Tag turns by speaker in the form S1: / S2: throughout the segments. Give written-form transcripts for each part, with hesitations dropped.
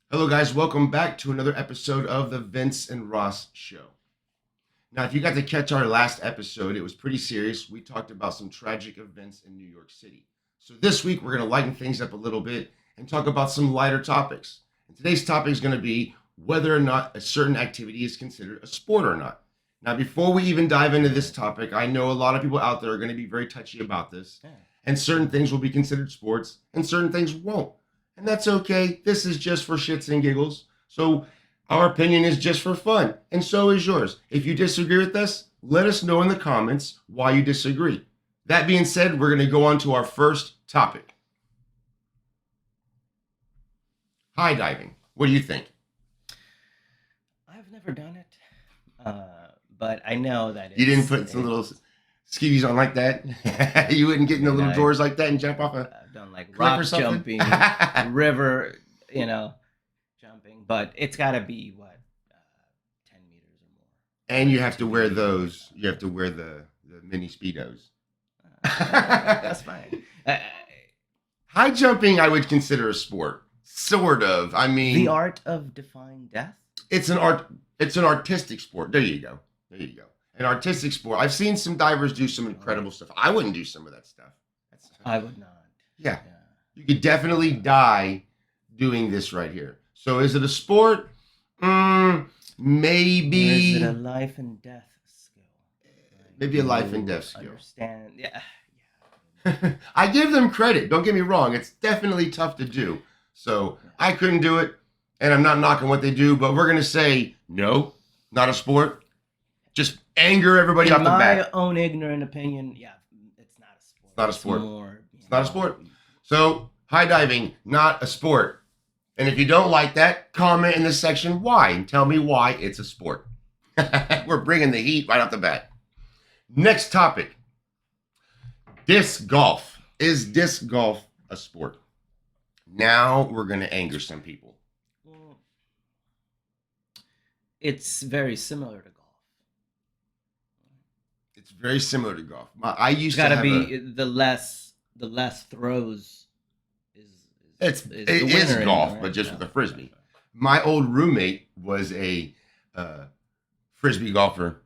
S1: Hello, guys. Welcome back to another episode of the Vince and Ross Show. Now, if you got to catch our last episode, it was pretty serious. We talked about some tragic events in New York City. So this week, we're going to lighten things up a little bit and talk about some lighter topics. And today's topic is going to be whether or not a certain activity is considered a sport or not. Now, before we even dive into this topic, I know a lot of people out there are going to be very touchy about this, and certain things will be considered sports and certain things won't. And that's okay. This is just for shits and giggles. So our opinion is just for fun, and so is yours. If you disagree with us, let us know in the comments why you disagree. That being said, we're going to go on to our first topic. High diving. What do you think?
S2: I've never done it, but I know that
S1: You didn't put some little skivvies on like that? You wouldn't get in the little doors like that and jump off a...
S2: I've done like
S1: cliff
S2: rock
S1: or something?
S2: jumping, river, jumping, but it's got to be 10 meters or more.
S1: And you have to wear those. You have to wear the mini Speedos.
S2: That's fine.
S1: High jumping, I would consider a sport. Sort of. I mean,
S2: The art of defying death.
S1: it's an art. It's an artistic sport. There you go. There you go. An artistic sport. I've seen some divers do some incredible stuff. I wouldn't do some of that stuff.
S2: I would not.
S1: Yeah. You could definitely die doing this right here. So is it a sport? Maybe.
S2: Or is it a life and death skill?
S1: Maybe a life and
S2: You
S1: death skill.
S2: Understand? Yeah.
S1: I give them credit. Don't get me wrong. It's definitely tough to do. So I couldn't do it, and I'm not knocking what they do, but we're going to say no, not a sport. Just anger everybody off
S2: In
S1: the
S2: my
S1: bat.
S2: own ignorant opinion, it's not a sport.
S1: Not a sport.
S2: It's
S1: not a sport. So high diving, not a sport. And if you don't like that, comment in this section why and tell me why it's a sport. We're bringing the heat right off the bat. Next topic. Disc golf. Is disc golf a sport? Now we're going to anger some people.
S2: Well, it's very similar to golf.
S1: It's very similar to golf. I
S2: It's
S1: used
S2: got
S1: to
S2: to
S1: have
S2: be the less throws
S1: It
S2: the
S1: is
S2: winner in
S1: golf,
S2: it, right?
S1: but just
S2: Yeah.
S1: with a frisbee. My old roommate was a frisbee golfer,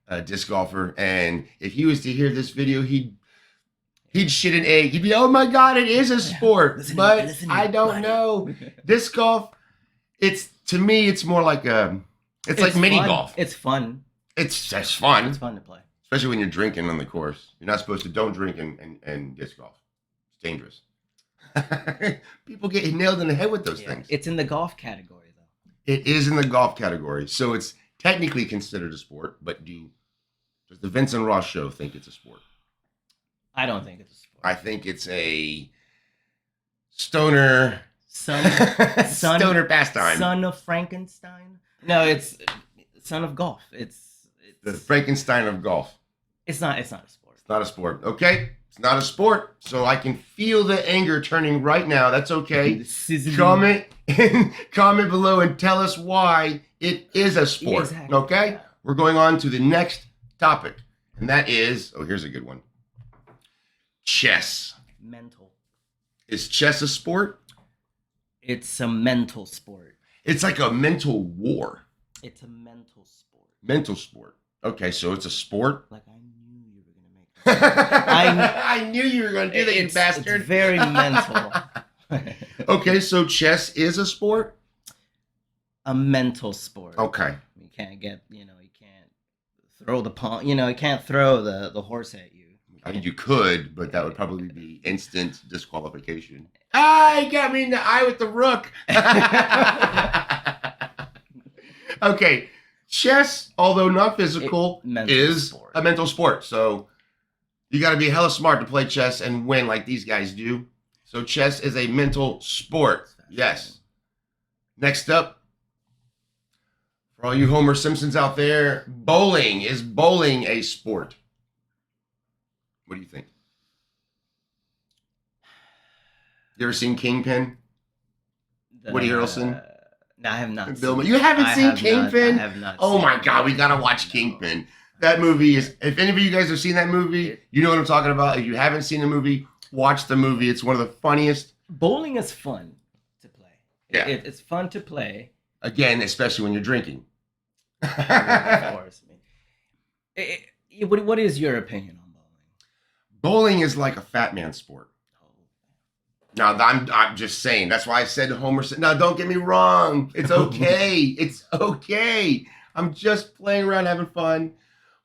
S1: a disc golfer, and if he was to hear this video, he'd shit an egg. He'd be, "Oh my god, it is a sport,"
S2: Listen,
S1: but
S2: listen,
S1: I don't
S2: buddy.
S1: know. Disc golf, to me, it's more like it's like mini
S2: fun.
S1: golf.
S2: It's fun.
S1: It's just fun,
S2: It's fun to play.
S1: especially when you're drinking on the course. You're not supposed to. Don't drink and disc golf. It's dangerous. People get nailed in the head with those things.
S2: It's in the golf category though.
S1: It is in the golf category, so it's technically considered a sport. But does the Vince and Ross Show think it's a sport?
S2: I don't think it's a sport.
S1: I think it's a stoner stoner pastime.
S2: Son of Frankenstein. No, it's son of golf. It's
S1: The Frankenstein of golf.
S2: It's not a sport.
S1: It's not a sport. Okay, it's not a sport. So I can feel the anger turning right now. That's okay.
S2: Sizzling.
S1: Comment below and tell us why it is a sport.
S2: Exactly.
S1: Okay? We're going on to the next topic. And that is, here's a good one. Chess.
S2: Mental.
S1: Is chess a sport?
S2: It's a mental sport.
S1: It's like a mental war.
S2: It's a mental sport.
S1: Mental sport. Okay, so it's a sport.
S2: Like I knew you were gonna make that.
S1: I knew you were going to do that, you bastard.
S2: It's very mental.
S1: Okay, so chess is a sport?
S2: A mental sport.
S1: Okay.
S2: You can't you can't throw the pawn. You can't throw the horse at you.
S1: I mean, you could, but that would probably be instant disqualification. Ah, he got me in the eye with the rook. Okay, chess, although not physical, is
S2: sport.
S1: a mental sport. So you got to be hella smart to play chess and win like these guys do. So chess is a mental sport. Yes. Next up, for all you Homer Simpsons out there, bowling. Is bowling a sport? What do you think? You ever seen Kingpin? Woody Harrelson?
S2: No, I have not.
S1: Bill,
S2: seen
S1: you haven't
S2: I
S1: seen
S2: have
S1: Kingpin?
S2: Not, I have not.
S1: Oh
S2: seen
S1: my
S2: it.
S1: God, we gotta watch
S2: No.
S1: Kingpin. That movie is, if any of you guys have seen that movie, you know what I'm talking about. If you haven't seen the movie, watch the movie. It's one of the funniest.
S2: Bowling is fun to play.
S1: Yeah.
S2: It's fun to play.
S1: Again, especially when you're drinking.
S2: Of course. I mean, what is your opinion on bowling?
S1: Bowling is like a fat man sport. Now, I'm just saying. That's why I said Homer said, "No, don't get me wrong. It's okay. It's okay. I'm just playing around, having fun."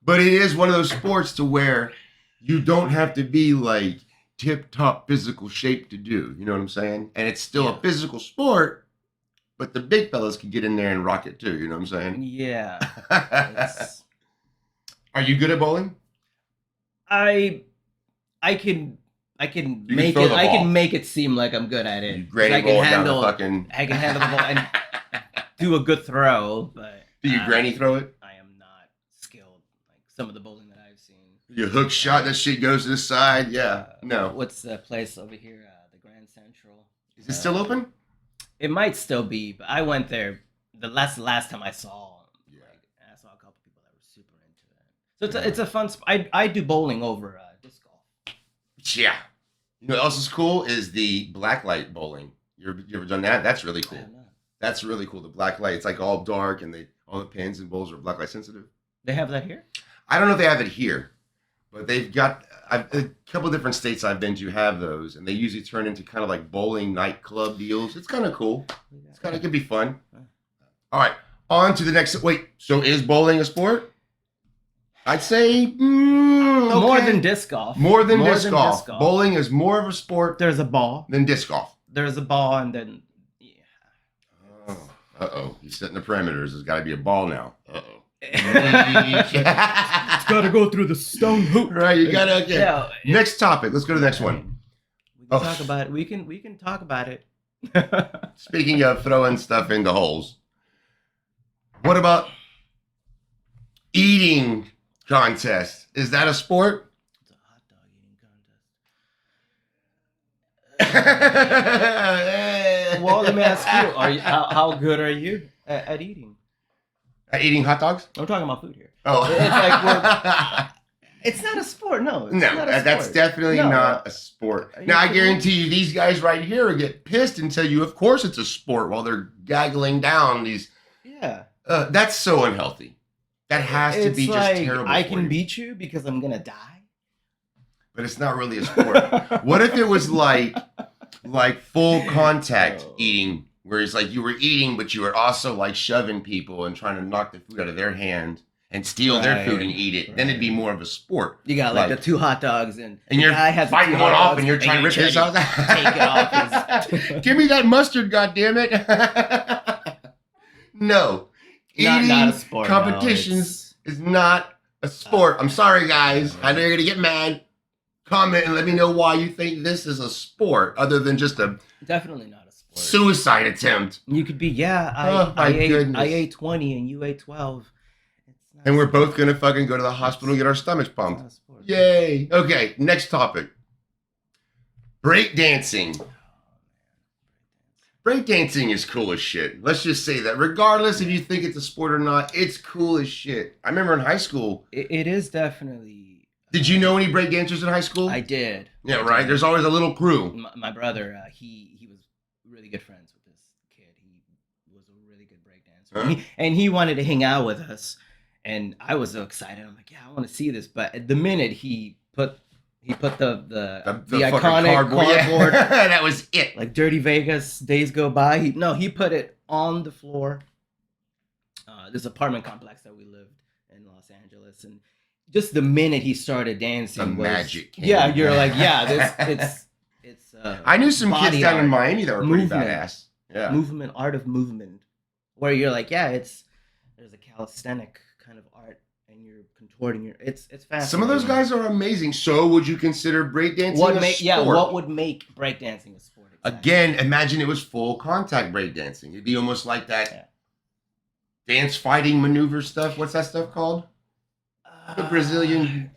S1: But it is one of those sports to where you don't have to be like tip-top physical shape to do. You know what I'm saying? And it's still a physical sport, but the big fellas can get in there and rock it too. You know what I'm saying?
S2: Yeah.
S1: Are you good at bowling?
S2: I can
S1: You
S2: make
S1: can
S2: it.
S1: throw the
S2: I
S1: ball.
S2: can make it seem like I'm good at it.
S1: You granny
S2: I can
S1: roll down the
S2: handle.
S1: fucking.
S2: I can handle the ball and do a good throw, but
S1: Do you granny throw it?
S2: I am not skilled like some of the bowling that I've seen.
S1: You hook shot, that shit goes to the side. Yeah. No.
S2: What's the place over here? The Grand Central.
S1: Is it still open?
S2: It might still be, but I went there the last time I saw.
S1: Yeah.
S2: I saw a couple people that were super into it. So it's a fun. I do bowling over disc golf.
S1: Yeah. You know what else is cool is the blacklight bowling. You ever done that? That's really
S2: I
S1: cool.
S2: have not.
S1: That's really cool. The black light. It's like all dark and all the pins and bowls are black light sensitive.
S2: They have that here.
S1: I don't know if they have it here, but they've got a couple different states I've been to have those, and they usually turn into kind of like bowling nightclub deals. It's kind of cool. It could be fun. All right, on to the next. Wait, so is bowling a sport? I'd say okay.
S2: More than disc golf.
S1: More than disc golf. Bowling is more of a sport
S2: There's a ball.
S1: than disc golf.
S2: There's a ball, and then
S1: Uh-oh. He's setting the parameters. There's got to be a ball now. Uh-oh.
S2: it's got to go through the stone hoop.
S1: Right, you got to. Okay.
S2: Yeah.
S1: Next topic. Let's go to the next one.
S2: We can talk about it. We can talk about it.
S1: Speaking of throwing stuff into holes, what about eating contest? Is that a sport?
S2: It's a hot dog eating contest. Well, let me ask you: how good are you at eating?
S1: At eating hot dogs?
S2: I'm talking about food here.
S1: Oh,
S2: It's like it's not a sport. No, it's not a
S1: that's
S2: sport.
S1: definitely
S2: No.
S1: not a sport.
S2: Are you
S1: Now, I
S2: kidding?
S1: guarantee you, these guys right here will get pissed and tell you, of course it's a sport, while they're gaggling down these.
S2: Yeah.
S1: That's so unhealthy. That has to be
S2: It's
S1: just
S2: like,
S1: terrible.
S2: I
S1: for
S2: can
S1: you.
S2: beat you because I'm gonna die.
S1: But it's not really a sport. What if it was like full contact eating, where it's like you were eating, but you were also like shoving people and trying to knock the food out of their hand and steal their food and eat it? Then it'd be more of a sport.
S2: You got like the two hot dogs and
S1: you're
S2: the guy has the
S1: fighting
S2: two
S1: one
S2: hot
S1: off
S2: dogs
S1: and you're trying to rip his out.
S2: take it off his-
S1: Give me that mustard, goddammit. No. Eating
S2: not a sport.
S1: competitions is not a sport. I'm sorry, guys. I know you're going to get mad. Comment and let me know why you think this is a sport other than just a
S2: Definitely not a sport.
S1: suicide attempt.
S2: You could be,
S1: Oh, my goodness.
S2: I ate 20 and you ate 12. It's not
S1: And
S2: a
S1: we're
S2: sport.
S1: both going to fucking go to the hospital and get our stomachs
S2: It's
S1: pumped.
S2: not a sport.
S1: Yay. Okay, next topic. Break dancing. Breakdancing is cool as shit. Let's just say that. Regardless if you think it's a sport or not, it's cool as shit. I remember in high school.
S2: It is definitely.
S1: Did you know any breakdancers in high school?
S2: I did.
S1: Yeah, right. There's always a little crew.
S2: My brother, he was really good friends with this kid. He was a really good breakdancer.
S1: Huh?
S2: And he wanted to hang out with us. And I was so excited. I'm like, yeah, I want to see this. But at the minute he put the
S1: fucking
S2: iconic cardboard,
S1: Yeah. That was it.
S2: like Dirty Vegas, Days Go By. He put it on the floor. This apartment complex that we lived in Los Angeles, and just the minute he started dancing,
S1: The magic came.
S2: Yeah, you're like, yeah, it's.
S1: I knew some kids
S2: body
S1: down in
S2: art,
S1: Miami that were pretty
S2: movement.
S1: badass. Yeah.
S2: movement, art of movement, where you're like, yeah, there's a calisthenic kind of art, and you're contorting it's fascinating.
S1: Some of those guys are amazing. So would you consider breakdancing a sport?
S2: What would make breakdancing a sport? Exactly.
S1: Again, imagine it was full contact breakdancing. It'd be almost like that dance fighting maneuver stuff. What's that stuff called? The Brazilian.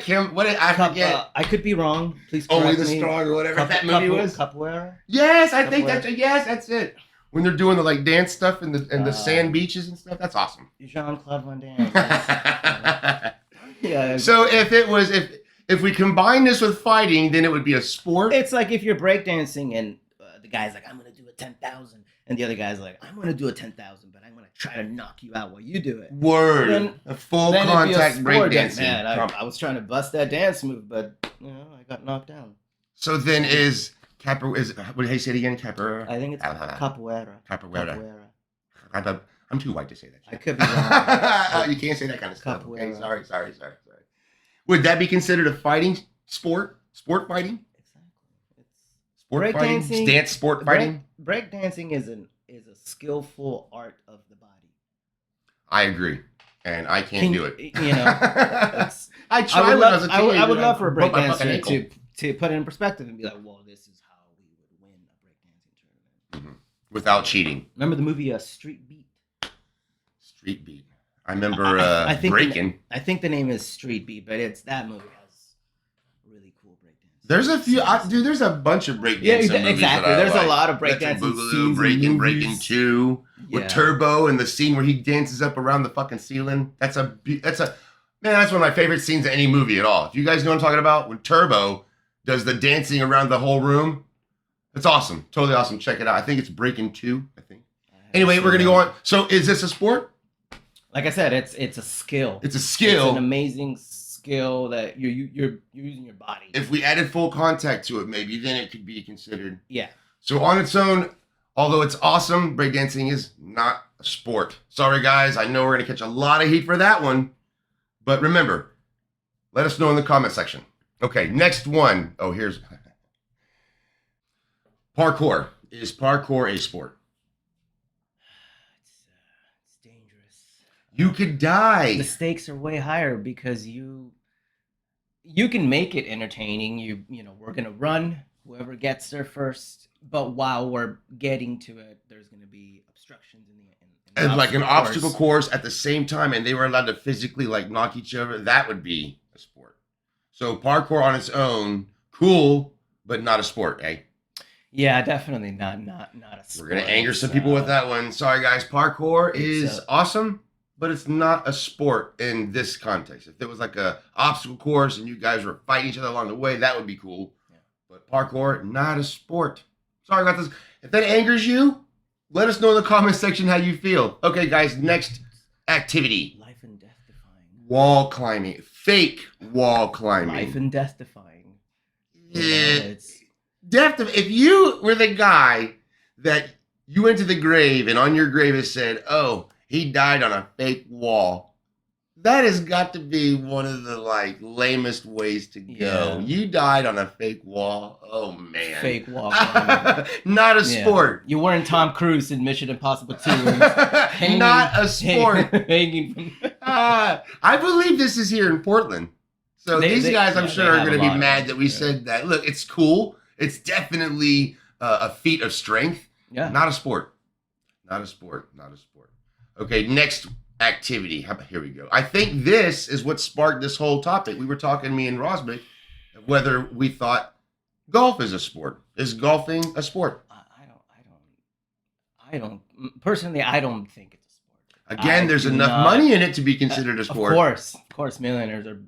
S1: Kim, what did I forget?
S2: I could be wrong. Please correct
S1: Only the
S2: me.
S1: strong or whatever that movie was.
S2: Capoeira.
S1: Yes, I think
S2: Capoeira.
S1: that's it. When they're doing the like dance stuff in the sand beaches and stuff, that's awesome.
S2: Jean-Claude Van Damme. Yeah.
S1: So if we combine this with fighting, then it would be a sport.
S2: It's like if you're breakdancing and the guy's like, I'm gonna do a 10,000, and the other guy's like, I'm gonna do a 10,000, but I'm gonna try to knock you out while you do it.
S1: Word.
S2: Then-
S1: a full
S2: Then it'd be a
S1: contact
S2: sport.
S1: breakdancing.
S2: Man, I was trying to bust that dance move, but I got knocked down.
S1: So then is capoeira? Is what do you say it again? Capoeira.
S2: I think it's capoeira.
S1: Capoeira. I'm too white to say that.
S2: I could be wrong.
S1: You can't say that kind of stuff. Okay,
S2: Capoeira.
S1: sorry. Would that be considered a fighting sport? Sport fighting?
S2: Exactly. It's
S1: Sport fighting?
S2: breakdancing.
S1: Dance sport fighting?
S2: Breakdancing is a skillful art of the body.
S1: I agree, and I can't do it.
S2: It's,
S1: I tried
S2: I would
S1: when I was
S2: love,
S1: a
S2: I would,
S1: teenager.
S2: I would love for a
S1: broke my fucking
S2: breakdancer
S1: ankle.
S2: to put it in perspective and be like, well, this is how we would win a breakdancing tournament.
S1: Without cheating.
S2: Remember the movie Street Beat?
S1: Street beat. I remember
S2: I think
S1: breaking.
S2: I think the name is Street Beat, but that movie has really cool breakdancing.
S1: There's a few, dude. There's a bunch of breakdancing movies
S2: exactly.
S1: that I
S2: There's
S1: like.
S2: a lot of
S1: Electric
S2: breakdancing
S1: Boogaloo,
S2: scenes
S1: Breaking,
S2: in
S1: Breaking
S2: movies.
S1: 2 with
S2: Yeah.
S1: Turbo and the scene where he dances up around the fucking ceiling. That's one of my favorite scenes of any movie at all. If you guys know what I'm talking about, when Turbo does the dancing around the whole room, it's awesome. Totally awesome. Check it out. I think it's Breaking 2, I think. Anyway, we're gonna go on. So is this a sport?
S2: Like I said, it's a skill.
S1: It's a skill.
S2: It's an amazing skill that you're using your body.
S1: If we added full contact to it, maybe then it could be considered.
S2: Yeah.
S1: So on its own, although it's awesome, breakdancing is not a sport. Sorry, guys. I know we're going to catch a lot of heat for that one. But remember, let us know in the comment section. Okay, next one. Oh, here's parkour. Is parkour a sport?
S2: It's dangerous.
S1: You could die.
S2: The stakes are way higher because you can make it entertaining. We're gonna run whoever gets there first, but while we're getting to it, there's gonna be obstructions in the
S1: And like an obstacle
S2: course.
S1: course at the same time, and they were allowed to physically like knock each other. That would be a sport. So parkour on its own, cool, but not a sport, eh?
S2: Yeah, definitely not a sport.
S1: We're gonna anger some people with that one. Sorry, guys. Parkour is awesome, but it's not a sport in this context. If it was like a obstacle course and you guys were fighting each other along the way, that would be cool.
S2: Yeah.
S1: But parkour, not a sport. Sorry about this. If that angers you, let us know in the comment section how you feel. Okay, guys. Next activity:
S2: Life and death defying.
S1: wall climbing. Fake wall climbing.
S2: Life and death defying.
S1: Yeah. If you were the guy that you went to the grave and on your grave it said, oh, he died on a fake wall, that has got to be one of the like lamest ways to go.
S2: Yeah.
S1: You died on a fake wall. Oh man.
S2: Fake wall climbing.
S1: Not a
S2: Yeah.
S1: sport.
S2: You weren't Tom Cruise in Mission Impossible 2.
S1: Not a sport.
S2: Hanging from...
S1: I believe this is here in Portland. So these guys, I'm sure, are
S2: have
S1: going to
S2: a
S1: be
S2: lot
S1: mad
S2: of
S1: that we said that. Look, it's cool. It's definitely a feat of strength.
S2: Yeah.
S1: Not a sport. Not a sport. Not a sport. Okay, next activity. Here we go. I think this is what sparked this whole topic. We were talking, me and Rosbeck, whether we thought golf is a sport. Is golfing a sport?
S2: I don't. Personally, I don't think it's a sport.
S1: Again, there's enough money in it to be considered a sport.
S2: Of course, millionaires are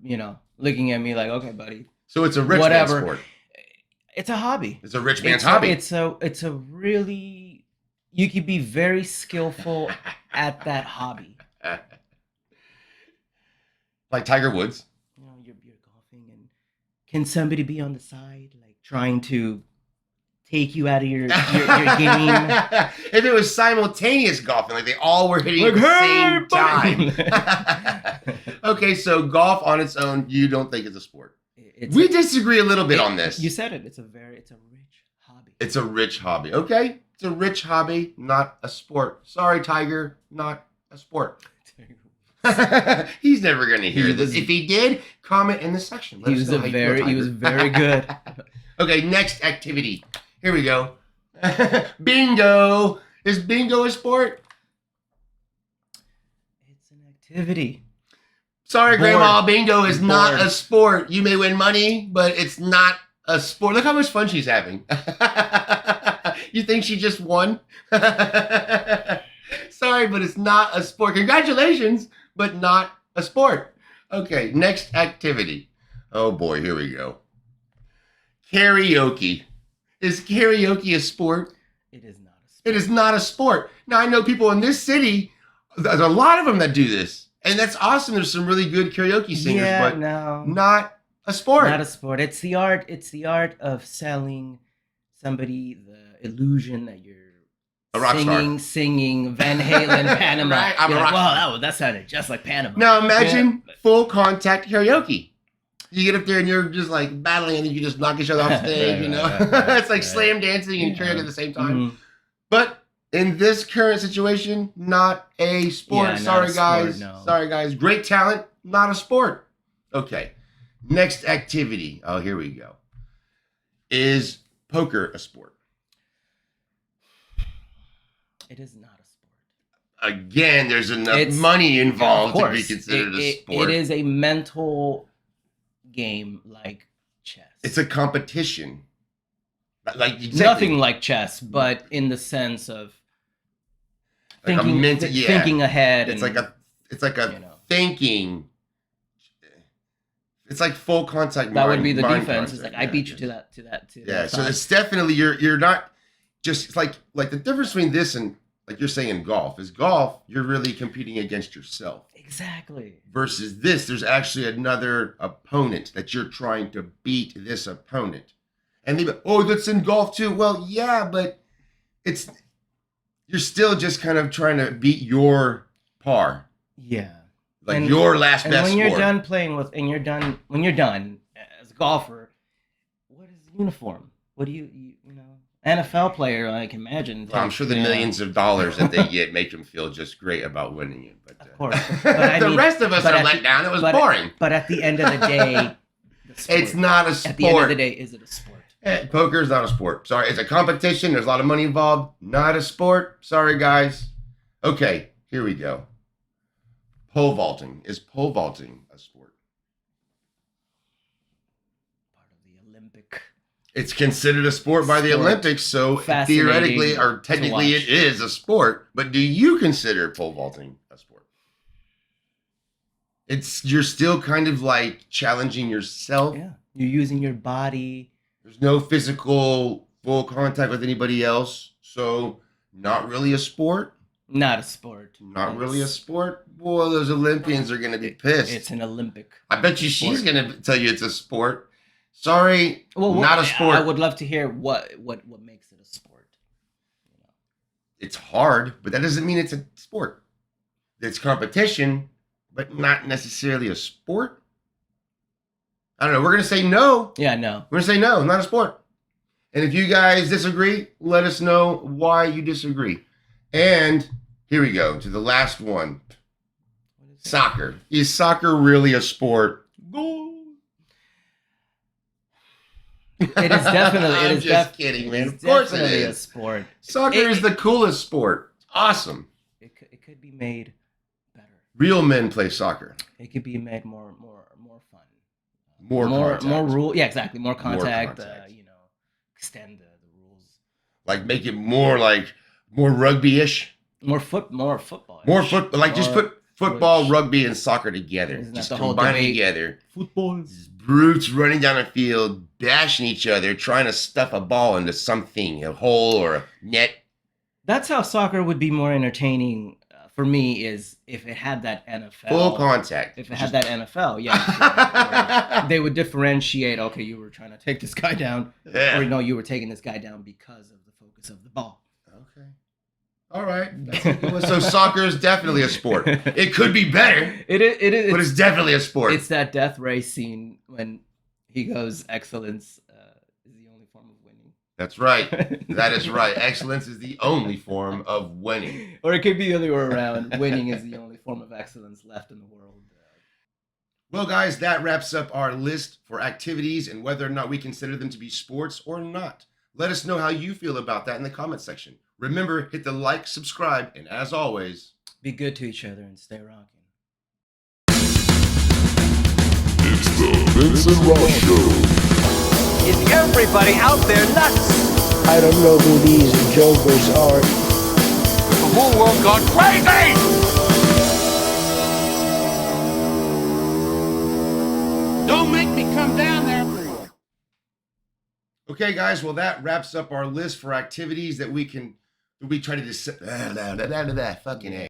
S2: looking at me like, okay, buddy.
S1: So it's a rich man's sport.
S2: It's a hobby.
S1: It's a rich man's hobby.
S2: It's a really, you could be very skillful at that hobby.
S1: Like Tiger Woods.
S2: You're golfing, and can somebody be on the side, like trying to take you out of your game?
S1: If it was simultaneous golfing, like they all were hitting at the same time. Okay, so golf on its own, you don't think it's a sport. We disagree a little bit on this.
S2: You said it. It's a rich hobby.
S1: It's a rich hobby. Okay, it's a rich hobby, not a sport. Sorry, Tiger, not a sport. He's never going to hear this. If he did, comment in the section.
S2: He was very good.
S1: Okay, next activity. Here we go. Bingo. Is bingo a sport?
S2: It's an activity.
S1: Sorry, Grandma. Bingo is not a sport. You may win money, but it's not a sport. Look how much fun she's having. You think she just won? Sorry, but it's not a sport. Congratulations, but not a sport. Okay, next activity. Oh boy, here we go. Karaoke. Is karaoke a sport?
S2: It is not a
S1: It is not a sport. Now, I know people in this city, there's a lot of them that do this. And that's awesome. There's some really good karaoke singers, but
S2: no,
S1: not a sport.
S2: not a sport. It's the art. It's the art of selling somebody the illusion that you're
S1: A rock star.
S2: singing Van Halen, Panama.
S1: Right, I'm a
S2: You're like,
S1: rock
S2: wow, that sounded just like Panama.
S1: Now imagine
S2: Yeah.
S1: full contact karaoke. You get up there and you're just like battling and then you just knock each other off stage, you know? It's like slam dancing and karaoke at the same time.
S2: Mhm.
S1: But in this current situation, not a sport.
S2: Yeah, not
S1: Sorry,
S2: a sport,
S1: guys.
S2: no.
S1: Sorry, guys. Great talent, not a sport. Okay. Next activity. Oh, here we go. Is poker a sport?
S2: It is not a sport.
S1: Again, there's enough
S2: It's-
S1: money involved
S2: Of
S1: to be
S2: course,
S1: considered a
S2: it
S1: sport.
S2: is a mental game like chess.
S1: It's a competition. Like exactly.
S2: Nothing like chess, but in the sense of
S1: Like a
S2: thinking,
S1: mental- yeah.
S2: thinking ahead.
S1: It's
S2: and,
S1: like a
S2: you know.
S1: thinking. It's like full contact.
S2: That would be the
S1: mind
S2: defense. It's like
S1: contact,
S2: I beat you
S1: yeah.
S2: to that.
S1: Yeah, so
S2: side.
S1: it's definitely you're not just it's like the difference between this and like you're saying golf is golf. You're really competing against yourself.
S2: Exactly.
S1: Versus this, there's actually another opponent that you're trying to beat this opponent. And they go, oh, that's in golf too. Well, yeah, but you're still just kind of trying to beat your par,
S2: Yeah.
S1: like
S2: And-
S1: your last
S2: And
S1: best
S2: when you're
S1: score.
S2: done playing with, when you're done as a golfer, what is the uniform? What do you know? NFL player, I can imagine.
S1: Well, I'm sure the
S2: Yeah.
S1: millions of dollars that they get make them feel just great about winning it. But
S2: Of course. But I
S1: the
S2: mean-
S1: rest of us
S2: but
S1: are
S2: at
S1: let
S2: the-
S1: down. It was
S2: but-
S1: boring.
S2: But at the end of the day, the sport,
S1: It's not a sport.
S2: At the end of the day, is it a sport?
S1: Poker is not a sport. Sorry, it's a competition. There's a lot of money involved. Not a sport. Sorry, guys. Okay, here we go. Pole vaulting. Is pole vaulting a sport?
S2: Part of the Olympic.
S1: It's considered a sport by the
S2: Sport.
S1: Olympics, so
S2: Fascinating
S1: theoretically or
S2: to
S1: technically
S2: watch.
S1: it is a sport. But do you consider pole vaulting a sport? You're still kind of like challenging yourself.
S2: Yeah, you're using your body.
S1: There's no physical full contact with anybody else, so not really a sport.
S2: Not a sport.
S1: Not really a sport. Boy, those Olympians are gonna be pissed.
S2: It's an Olympic.
S1: I bet you she's
S2: sport.
S1: gonna tell you it's a sport. Sorry,
S2: Well,
S1: not a sport.
S2: I would love to hear what makes it a sport.
S1: It's hard, but that doesn't mean it's a sport. It's competition, but not necessarily a sport. I don't know. We're gonna say no.
S2: Yeah, no.
S1: We're gonna say no, not a sport. And if you guys disagree, let us know why you disagree. And here we go to the last one.
S2: What is it?
S1: Soccer. Is soccer really a sport?
S2: It is definitely.
S1: I'm just kidding, man. Of course it
S2: definitely a
S1: is.
S2: sport.
S1: Soccer
S2: It-
S1: is the coolest sport. It's awesome.
S2: It could be made better.
S1: Real men play soccer.
S2: It could be made more fun.
S1: More contact.
S2: more rule. Yeah, exactly. More contact.
S1: contact.
S2: Extend the rules.
S1: Like make it more rugby-ish.
S2: More football.
S1: More football. Like just put football,
S2: push.
S1: rugby, and soccer together.
S2: Isn't that
S1: Just
S2: the whole
S1: combine them
S2: debate?
S1: together.
S2: Football.
S1: These brutes running down the field, bashing each other, trying to stuff a ball into something, a hole or a net.
S2: That's how soccer would be more entertaining for me. Is if it had that NFL.
S1: Full contact.
S2: If it had that NFL, yeah. They would differentiate. Okay, you were trying to take this guy down,
S1: Yeah.
S2: or no, you were taking this guy down because of the focus of the ball.
S1: Okay. All right. So soccer is definitely a sport. It could be better,
S2: It is.
S1: but it's definitely a sport.
S2: It's that death race scene when he goes, "Excellence is the only form of winning."
S1: That's right. That is right. Excellence is the only form of winning.
S2: Or it could be the other way around. Winning is the only form of excellence left in the world.
S1: Well, guys, that wraps up our list for activities and whether or not we consider them to be sports or not. Let us know how you feel about that in the comment section. Remember, hit the like, subscribe, and as always,
S2: Be good to each other and stay rocking.
S3: It's the Vince and Ross Show.
S4: Is everybody out there nuts?
S5: I don't know who these jokers are.
S4: The whole world gone crazy!
S6: Don't make me come down there.
S1: okay, guys, well, that wraps up our list for activities that we can We try to just fucking A.